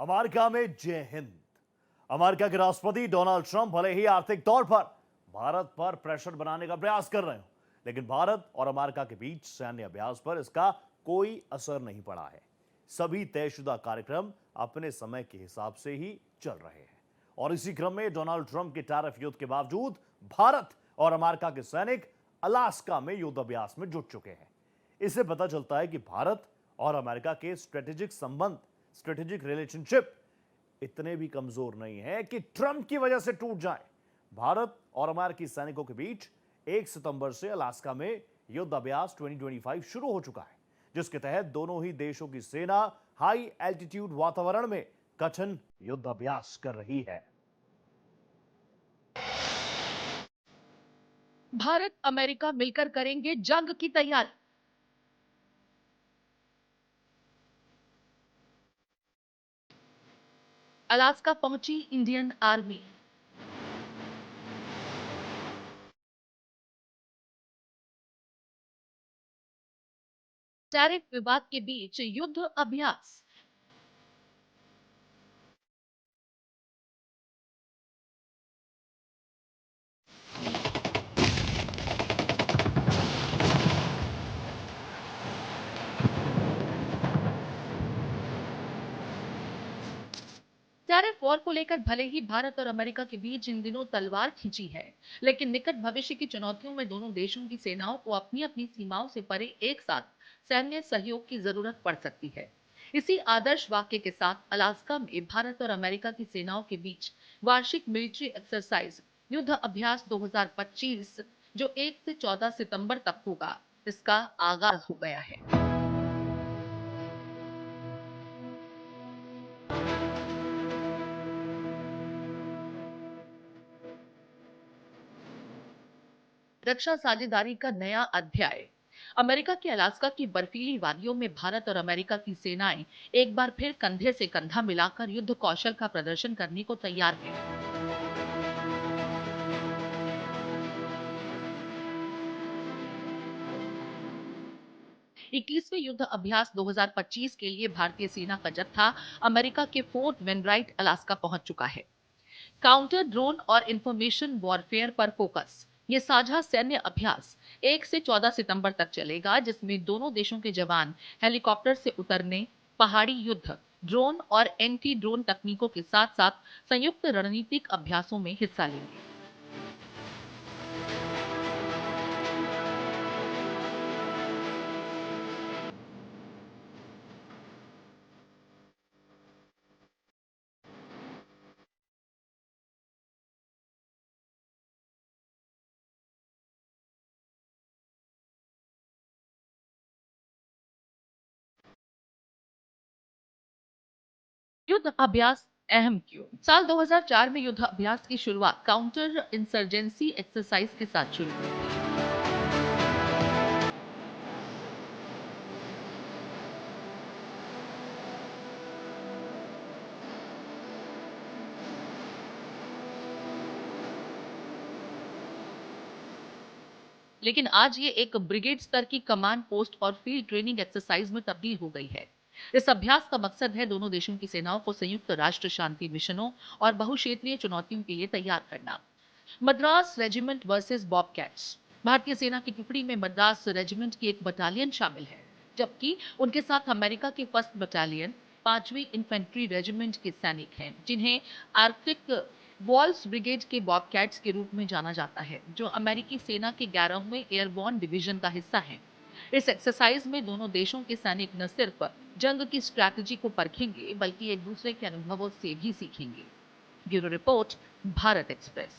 America में जय Hind. America के राष्ट्रपति डोनाल्ड ट्रंप भले ही आर्थिक तौर पर भारत पर प्रेशर बनाने का प्रयास कर रहे हो, लेकिन भारत और अमेरिका के बीच सैन्य अभ्यास पर इसका कोई असर नहीं पड़ा है। सभी तयशुदा कार्यक्रम अपने समय के हिसाब से ही चल रहे हैं और इसी क्रम में डोनाल्ड ट्रंप के टैरिफ युद्ध के बावजूद भारत और अमेरिका के सैनिक अलास्का में युद्ध अभ्यास में जुट चुके हैं। इससे पता चलता है कि भारत और अमेरिका के स्ट्रेटेजिक संबंध, स्ट्रेटेजिक रिलेशनशिप इतने भी कमजोर नहीं है कि ट्रंप की वजह से टूट जाए। भारत और अमेरिकी सैनिकों के बीच 1 सितंबर से अलास्का में युद्ध अभ्यास 2025 शुरू हो चुका है, जिसके तहत दोनों ही देशों की सेना हाई एल्टीट्यूड वातावरण में कठिन युद्ध अभ्यास कर रही है। भारत अमेरिका मिलकर करेंगे जंग की तैयारी। अलास्का पहुंची इंडियन आर्मी। टैरिफ विवाद के बीच युद्ध अभ्यास। टैरिफ वॉर को लेकर भले ही भारत और अमेरिका के बीच इन दिनों तलवार खींची है, लेकिन निकट भविष्य की चुनौतियों में दोनों देशों की सेनाओं को अपनी अपनी सीमाओं से परे एक साथ सैन्य सहयोग की जरूरत पड़ सकती है। इसी आदर्श वाक्य के साथ अलास्का में भारत और अमेरिका की सेनाओं के बीच वार्षिक मिलिट्री एक्सरसाइज युद्ध अभ्यास 2025, जो 1 से 14 सितंबर तक होगा, इसका आगाज हो गया है। रक्षा साझेदारी का नया अध्याय। अमेरिका के अलास्का की बर्फीली वादियों में भारत और अमेरिका की सेनाएं एक बार फिर कंधे से कंधा मिलाकर युद्ध कौशल का प्रदर्शन करने को तैयार हैं। 21वें युद्ध अभ्यास 2025 के लिए भारतीय सेना का जत्था अमेरिका के फोर्ट वेनराइट अलास्का पहुंच चुका है। काउंटर ड्रोन और इंफॉर्मेशन वॉरफेयर पर फोकस। ये साझा सैन्य अभ्यास 1 से 14 सितंबर तक चलेगा, जिसमें दोनों देशों के जवान हेलीकॉप्टर से उतरने, पहाड़ी युद्ध, ड्रोन और एंटी ड्रोन तकनीकों के साथ साथ संयुक्त रणनीतिक अभ्यासों में हिस्सा लेंगे। युद्ध अभ्यास अहम क्यों? साल 2004 में युद्ध अभ्यास की शुरुआत काउंटर इंसर्जेंसी एक्सरसाइज के साथ शुरू हुई। लेकिन आज ये एक ब्रिगेड स्तर की कमांड पोस्ट और फील्ड ट्रेनिंग एक्सरसाइज में तब्दील हो गई है। इस अभ्यास का मकसद है दोनों देशों की सेनाओं को संयुक्त राष्ट्र शांति मिशनों और बहुक्षेत्रीय चुनौतियों के लिए तैयार करना। Madras regiment versus bobcats. भारतीय सेना की टुकड़ी में मद्रास रेजिमेंट की एक बटालियन शामिल है, जबकि उनके साथ अमेरिका की 1st बटालियन 5वीं इन्फेंट्री रेजिमेंट के सैनिक हैं, जिन्हें आर्कटिक वॉल्स ब्रिगेड के बॉबकैट्स के रूप में जाना जाता है, जो अमेरिकी सेना के 11वें एयरबॉर्न डिवीजन का हिस्सा है। इस एक्सरसाइज में दोनों देशों के सैनिक न सिर्फ जंग की स्ट्रैटेजी को परखेंगे, बल्कि एक दूसरे के अनुभवों से भी सीखेंगे। Bureau report, Bharat express.